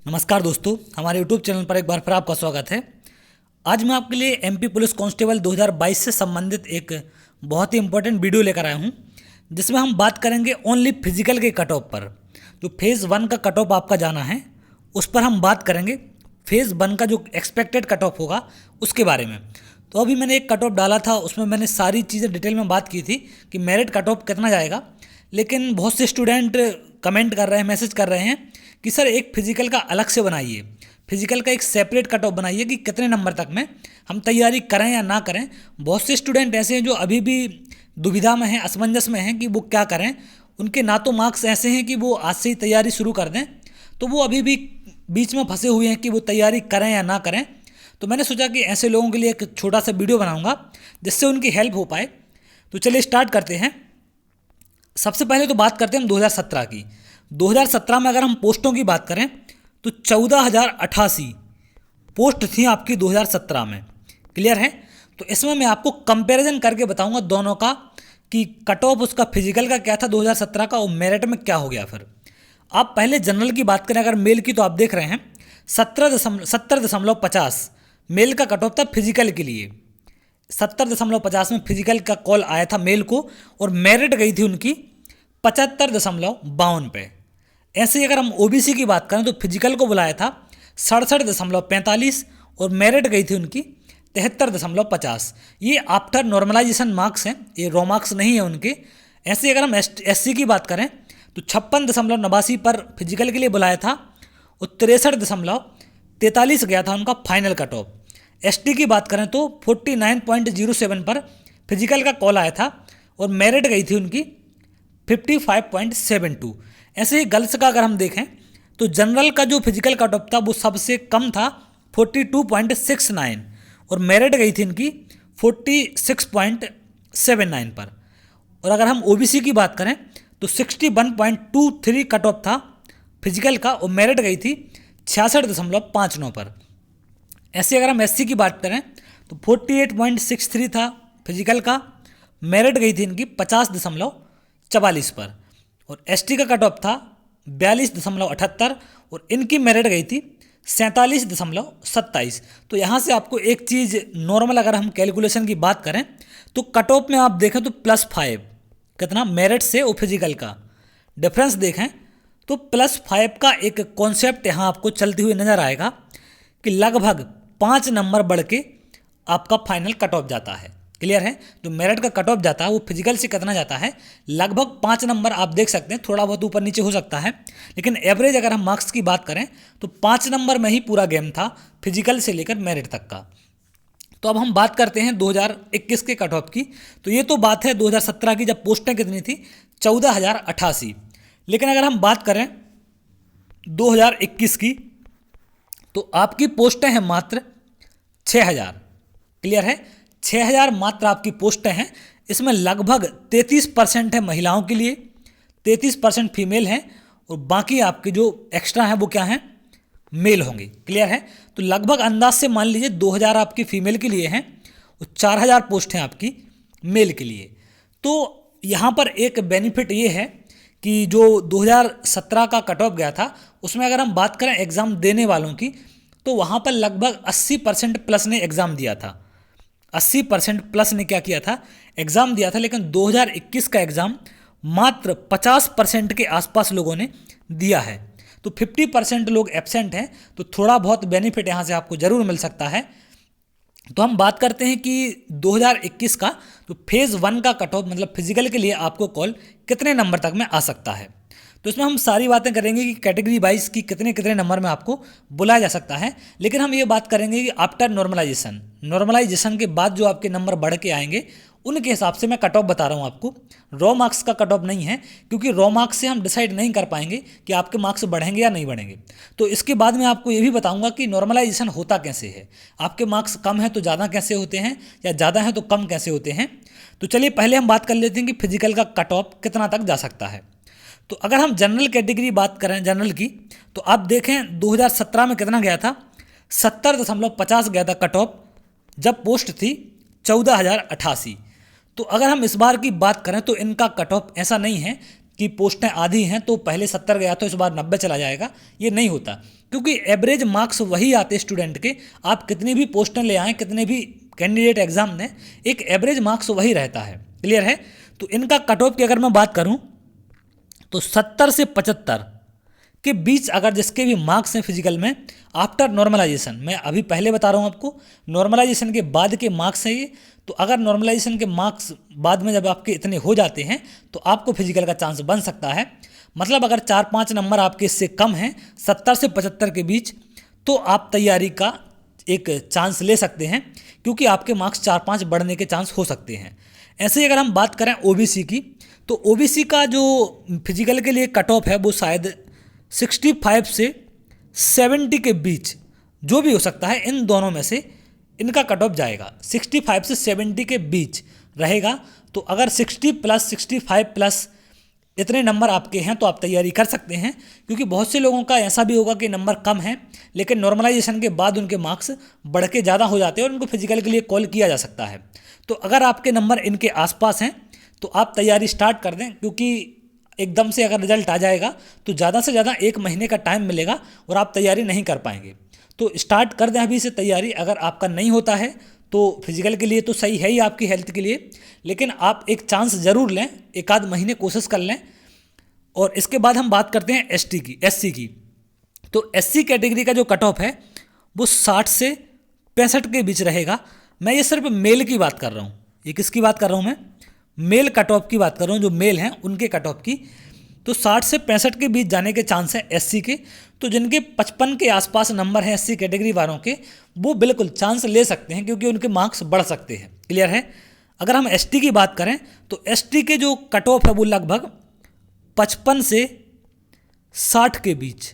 नमस्कार दोस्तों, हमारे YouTube चैनल पर एक बार फिर आपका स्वागत है। आज मैं आपके लिए एमपी पुलिस कांस्टेबल 2022 से संबंधित एक बहुत ही इंपॉर्टेंट वीडियो लेकर आया हूं, जिसमें हम बात करेंगे ओनली फिजिकल के कट ऑफ पर। जो फेज़ 1 का कट ऑफ आपका जाना है उस पर हम बात करेंगे। फेज़ 1 का जो एक्सपेक्टेड कट ऑफ होगा उसके बारे में। तो अभी मैंने एक कट ऑफ डाला था, उसमें मैंने सारी चीज़ें डिटेल में बात की थी कि मेरिट कट ऑफ कितना जाएगा। लेकिन बहुत से स्टूडेंट कमेंट कर रहे हैं, मैसेज कर रहे हैं कि सर एक फिजिकल का अलग से बनाइए, फिजिकल का एक सेपरेट कट ऑफ बनाइए कि कितने नंबर तक में हम तैयारी करें या ना करें। बहुत से स्टूडेंट ऐसे हैं जो अभी भी दुविधा में हैं, असमंजस में हैं कि वो क्या करें। उनके ना तो मार्क्स ऐसे हैं कि वो आज से ही तैयारी शुरू कर दें, तो वो अभी भी बीच में फंसे हुए हैं कि वो तैयारी करें या ना करें। तो मैंने सोचा कि ऐसे लोगों के लिए एक छोटा सा वीडियो बनाऊंगा जिससे उनकी हेल्प हो पाए। तो चलिए स्टार्ट करते हैं। सबसे पहले तो बात करते हैं हम 2017 की। 2017 में अगर हम पोस्टों की बात करें तो 14,088 पोस्ट थी आपकी 2017 में। क्लियर है? तो इसमें मैं आपको कंपैरिजन करके बताऊंगा दोनों का कि कट ऑफ उसका फिजिकल का क्या था 2017 का और मेरिट में क्या हो गया। फिर आप पहले जनरल की बात करें अगर मेल की, तो आप देख रहे हैं 70.50 मेल का कट ऑफ था फिजिकल के लिए। 70.50 में फिजिकल का कॉल आया था मेल को और मेरिट गई थी उनकी 75.52 पे। ऐसे ही अगर हम ओबीसी की बात करें तो फिजिकल को बुलाया था 67.45 और मेरिट गई थी उनकी 73.50। ये आफ्टर नॉर्मलाइजेशन मार्क्स हैं, ये रो मार्क्स नहीं है उनके। ऐसे ही अगर हम एससी की बात करें तो 56.89 पर फिजिकल के लिए बुलाया था और 63.43 गया था उनका फाइनल कट ऑफ। एसटी की बात करें तो 49.07 पर फिजिकल का कॉल आया था और मेरिट गई थी उनकी 55.72। ऐसे ही गर्ल्स का अगर हम देखें तो जनरल का जो फिजिकल कट ऑफ था वो सबसे कम था 42.69 और मेरिट गई थी इनकी 46.79 पर। और अगर हम ओबीसी की बात करें तो 61.23 कट ऑफ था फिजिकल का और मेरिट गई थी 66.59 पर। ऐसे अगर हम एससी की बात करें तो 48.63 था फिजिकल का, मेरिट गई थी इनकी 50.44 पर। और एसटी का कट ऑफ था 42.78 और इनकी मेरिट गई थी 47.27। तो यहाँ से आपको एक चीज़ नॉर्मल अगर हम कैलकुलेशन की बात करें तो कट ऑफ में आप देखें तो +5 कितना मेरिट से और फिजिकल का डिफरेंस देखें तो +5 का एक कॉन्सेप्ट यहाँ आपको चलती हुई नज़र आएगा कि लगभग 5 नंबर बढ़ के आपका फाइनल कट ऑफ जाता है। क्लियर है? जो मेरिट का कट ऑफ जाता है वो फिजिकल से कितना जाता है, लगभग 5 नंबर आप देख सकते हैं, थोड़ा बहुत ऊपर नीचे हो सकता है, लेकिन एवरेज अगर हम मार्क्स की बात करें तो 5 नंबर में ही पूरा गेम था फिजिकल से लेकर मेरिट तक का। तो अब हम बात करते हैं 2021 के कट ऑफ की। तो ये तो बात है 2017 की, जब पोस्टें कितनी थी 14,088। लेकिन अगर हम बात करें 2021 की तो आपकी पोस्टें हैं मात्र 6,000। क्लियर है? 6,000 मात्र आपकी पोस्टें हैं। इसमें लगभग 33% है महिलाओं के लिए, 33% फीमेल हैं और बाकी आपके जो एक्स्ट्रा हैं वो क्या हैं, मेल होंगे। क्लियर है? तो लगभग अंदाज से मान लीजिए 2,000 आपकी फीमेल के लिए हैं और 4,000 पोस्ट हैं आपकी मेल के लिए। तो यहाँ पर एक बेनिफिट ये है कि जो 2017 का कट ऑफ गया था उसमें अगर हम बात करें एग्ज़ाम देने वालों की तो वहाँ पर लगभग 80% प्लस ने एग्ज़ाम दिया था। 80% प्लस ने क्या किया था, एग्ज़ाम दिया था। लेकिन 2021 का एग्ज़ाम मात्र 50% के आसपास लोगों ने दिया है। तो 50% लोग एब्सेंट हैं, तो थोड़ा बहुत बेनिफिट यहाँ से आपको ज़रूर मिल सकता है। तो हम बात करते हैं कि 2021 का तो फेज़ 1 का कट ऑफ मतलब फिजिकल के लिए आपको कॉल कितने नंबर तक में आ सकता है। तो इसमें हम सारी बातें करेंगे कि कैटेगरी वाइज की कितने कितने नंबर में आपको बुलाया जा सकता है। लेकिन हम ये बात करेंगे कि आफ्टर नॉर्मलाइजेशन के बाद जो आपके नंबर बढ़ के आएंगे उनके हिसाब से मैं कट ऑफ बता रहा हूँ आपको। रॉ मार्क्स का कट ऑफ नहीं है, क्योंकि रॉ मार्क्स से हम डिसाइड नहीं कर पाएंगे कि आपके मार्क्स बढ़ेंगे या नहीं बढ़ेंगे। तो इसके बाद मैं आपको ये भी बताऊंगा कि नॉर्मलाइजेशन होता कैसे है, आपके मार्क्स कम है तो ज़्यादा कैसे होते हैं या ज़्यादा है तो कम कैसे होते हैं। तो चलिए पहले हम बात कर लेते हैं कि फिजिकल का कट ऑफ कितना तक जा सकता है। तो अगर हम जनरल कैटेगरी बात करें जनरल की, तो आप देखें 2017 में कितना गया था, 70.50 गया था कट ऑफ, जब पोस्ट थी 14,088। तो अगर हम इस बार की बात करें तो इनका कट ऑफ ऐसा नहीं है कि पोस्टें आधी हैं तो पहले 70 गया तो इस बार 90 चला जाएगा, ये नहीं होता, क्योंकि एवरेज मार्क्स वही आते स्टूडेंट के, आप कितनी भी पोस्टें ले आएँ, कितने भी कैंडिडेट एग्जाम दें, एक एवरेज मार्क्स वही रहता है। क्लियर है। तो इनका कट ऑफ की अगर मैं बात करूं तो 70 से 75 के बीच अगर जिसके भी मार्क्स हैं फिजिकल में आफ्टर नॉर्मलाइजेशन, मैं अभी पहले बता रहा हूं आपको, नॉर्मलाइजेशन के बाद के मार्क्स हैं ये, तो अगर नॉर्मलाइजेशन के मार्क्स बाद में जब आपके इतने हो जाते हैं तो आपको फिजिकल का चांस बन सकता है। मतलब अगर 4-5 नंबर आपके इससे कम हैं 70 से 75 के बीच, तो आप तैयारी का एक चांस ले सकते हैं, क्योंकि आपके मार्क्स 4-5 बढ़ने के चांस हो सकते हैं। ऐसे ही अगर हम बात करें ओबीसी की, तो ओबीसी का जो फिजिकल के लिए कट ऑफ है वो शायद 65 से 70 के बीच जो भी हो सकता है, इन दोनों में से इनका कट ऑफ जाएगा, 65 से 70 के बीच रहेगा। तो अगर 60 प्लस 65 प्लस इतने नंबर आपके हैं तो आप तैयारी कर सकते हैं, क्योंकि बहुत से लोगों का ऐसा भी होगा कि नंबर कम है लेकिन नॉर्मलाइजेशन के बाद उनके मार्क्स बढ़ के ज़्यादा हो जाते हैं और उनको फिजिकल के लिए कॉल किया जा सकता है। तो अगर आपके नंबर इनके आसपास हैं तो आप तैयारी स्टार्ट कर दें, क्योंकि एकदम से अगर रिजल्ट आ जाएगा तो ज़्यादा से ज़्यादा 1 महीने का टाइम मिलेगा और आप तैयारी नहीं कर पाएंगे। तो स्टार्ट कर दें अभी से तैयारी। अगर आपका नहीं होता है तो फिजिकल के लिए तो सही है ही आपकी हेल्थ के लिए, लेकिन आप एक चांस ज़रूर लें, 1 आध महीने कोशिश कर लें। और इसके बाद हम बात करते हैं एसटी की, एससी की। तो एससी कैटेगरी का जो कट ऑफ है वो 60 से 65 के बीच रहेगा। मैं ये सिर्फ मेल की बात कर रहा हूँ, ये किसकी बात कर रहा हूँ मैं, मेल कट ऑफ की बात कर रहा हूँ, जो मेल हैं उनके कट ऑफ की। तो 60 से 65 के बीच जाने के चांस हैं एससी के। तो जिनके 55 के आसपास नंबर हैं एससी कैटेगरी वालों के, वो बिल्कुल चांस ले सकते हैं, क्योंकि उनके मार्क्स बढ़ सकते हैं। क्लियर है। अगर हम एसटी की बात करें तो एसटी के जो कट ऑफ है वो लगभग 55 से 60 के बीच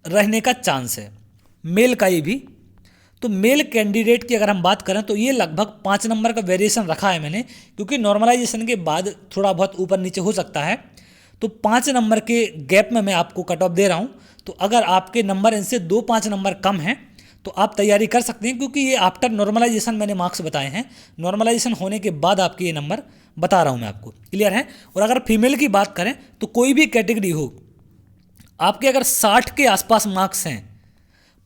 रहने का चांस है, मेल का ये भी। तो मेल कैंडिडेट की अगर हम बात करें तो ये लगभग 5 नंबर का वेरिएशन रखा है मैंने, क्योंकि नॉर्मलाइजेशन के बाद थोड़ा बहुत ऊपर नीचे हो सकता है। तो 5 नंबर के गैप में मैं आपको कट ऑफ दे रहा हूँ। तो अगर आपके नंबर इनसे 2-5 नंबर कम हैं तो आप तैयारी कर सकते हैं, क्योंकि ये आफ्टर नॉर्मलाइजेशन मैंने मार्क्स बताए हैं, नॉर्मलाइजेशन होने के बाद आपके ये नंबर बता रहा हूँ मैं आपको। क्लियर है। और अगर फीमेल की बात करें तो कोई भी कैटेगरी हो, आपके अगर 60 के आसपास मार्क्स हैं,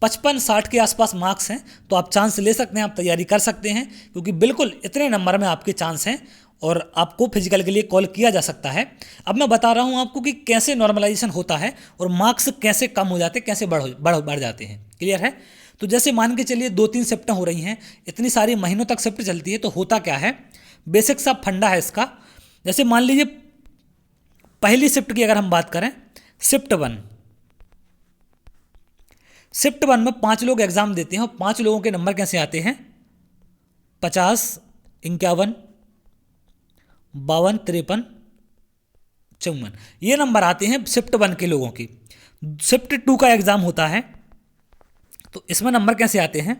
55-60 के आसपास मार्क्स हैं, तो आप चांस ले सकते हैं, आप तैयारी कर सकते हैं, क्योंकि बिल्कुल इतने नंबर में आपके चांस हैं और आपको फिजिकल के लिए कॉल किया जा सकता है। अब मैं बता रहा हूँ आपको कि कैसे नॉर्मलाइजेशन होता है और मार्क्स कैसे कम हो जाते हैं, कैसे बढ़ जाते हैं। क्लियर है। तो जैसे मान के चलिए 2-3 शिफ्टें हो रही हैं, इतनी सारी महीनों तक शिफ्ट चलती है, तो होता क्या है, बेसिक सा फंडा है इसका। जैसे मान लीजिए पहली शिफ्ट की अगर हम बात करें, शिफ्ट 1 में 5 लोग एग्जाम देते हैं और 5 लोगों के नंबर कैसे आते हैं, 50, 51, 52, 53, 54, ये नंबर आते हैं शिफ्ट 1 के लोगों की। शिफ्ट 2 का एग्जाम होता है तो इसमें नंबर कैसे आते हैं,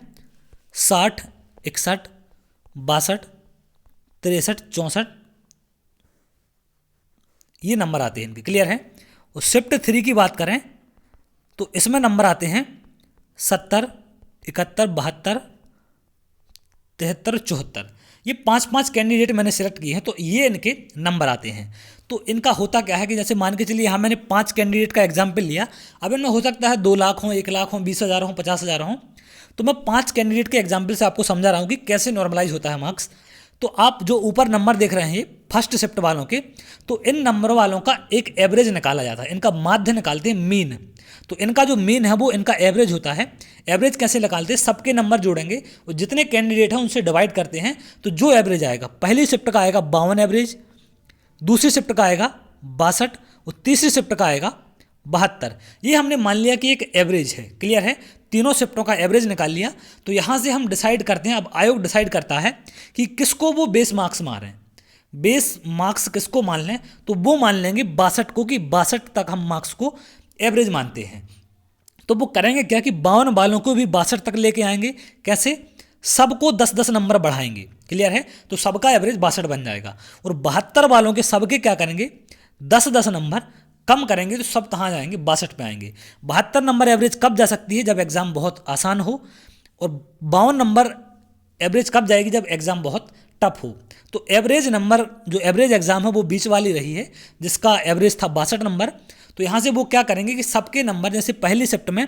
60, 61, 62, 63, 64, ये नंबर आते हैं इनके। क्लियर है। और शिफ्ट 3 की बात करें तो इसमें नंबर आते हैं 70, 71, 72, 73, 74। ये 5-5 कैंडिडेट मैंने सेलेक्ट किए हैं, तो ये इनके नंबर आते हैं। तो इनका होता क्या है कि जैसे मान के चलिए यहाँ मैंने 5 कैंडिडेट का एग्जाम्पल लिया, अब इनमें हो सकता है 2 लाख हों, 1 लाख हों, 20,000 हों, 50,000 हों। तो मैं 5 कैंडिडेट के एग्जाम्पल से आपको समझा रहा हूँ कि कैसे नॉर्मलाइज होता है मार्क्स। तो आप जो ऊपर नंबर देख रहे हैं फर्स्ट शिफ्ट वालों के, तो इन नंबर वालों का एक एवरेज निकाला जाता है, इनका माध्य निकालते हैं, मीन। तो इनका जो मीन है वो इनका एवरेज होता है। एवरेज कैसे निकालते हैं, सबके नंबर जोड़ेंगे और जितने कैंडिडेट हैं उनसे डिवाइड करते हैं, तो जो एवरेज आएगा, पहली शिफ्ट का आएगा 52 एवरेज, दूसरी शिफ्ट का आएगा 62 और तीसरी शिफ्ट का आएगा 72। ये हमने मान लिया कि एक एवरेज है। क्लियर है। तीनों शिफ्टों का एवरेज निकाल लिया। तो यहाँ से हम डिसाइड करते हैं, अब आयोग डिसाइड करता है कि किसको वो बेस मार्क्स मारें। बेस मार्क्स किसको मान लें, तो वो मान लेंगे 62 को, कि 62 तक हम मार्क्स को एवरेज मानते हैं। तो वो करेंगे क्या कि 52 वालों को भी 62 तक लेके आएंगे। कैसे, सबको 10-10 नंबर बढ़ाएंगे। क्लियर है। तो सबका एवरेज 62 बन जाएगा। और 72 वालों के सबके क्या करेंगे, 10-10 नंबर कम करेंगे, तो सब कहाँ जाएंगे, 62 पे आएंगे। 72 नंबर एवरेज कब जा सकती है, जब एग्जाम बहुत आसान हो, और 52 नंबर एवरेज कब जाएगी, जब एग्जाम बहुत टफ हो। तो एवरेज नंबर, जो एवरेज एग्ज़ाम है वो 20 वाली रही है, जिसका एवरेज था 62 नंबर। तो यहाँ से वो क्या करेंगे कि सबके नंबर, जैसे पहली शिफ्ट में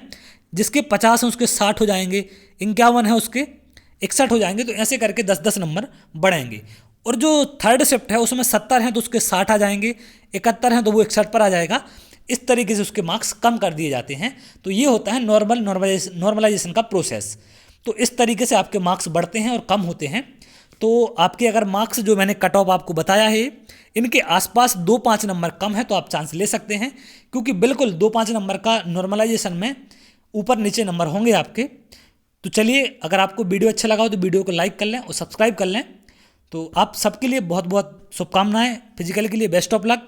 जिसके 50 हैं उसके 60 हो जाएंगे, 51 है उसके 61 हो जाएंगे, तो ऐसे करके 10-10 नंबर बढ़ेंगे। और जो थर्ड शिफ्ट है उसमें 70 हैं तो उसके 60 आ जाएंगे, 71 हैं तो वो 61 पर आ जाएगा। इस तरीके से उसके मार्क्स कम कर दिए जाते हैं। तो ये होता है नॉर्मलाइजेशन का प्रोसेस। तो इस तरीके से आपके मार्क्स बढ़ते हैं और कम होते हैं। तो आपके अगर मार्क्स जो मैंने कट ऑफ आपको बताया है इनके आसपास 2-5 नंबर कम है तो आप चांस ले सकते हैं, क्योंकि बिल्कुल 2-5 नंबर का नॉर्मलाइजेशन में ऊपर नीचे नंबर होंगे आपके। तो चलिए, अगर आपको वीडियो अच्छा लगा हो तो वीडियो को लाइक कर लें और सब्सक्राइब कर लें। तो आप सबके लिए बहुत बहुत शुभकामनाएं। फिजिकल के लिए बेस्ट ऑफ लक।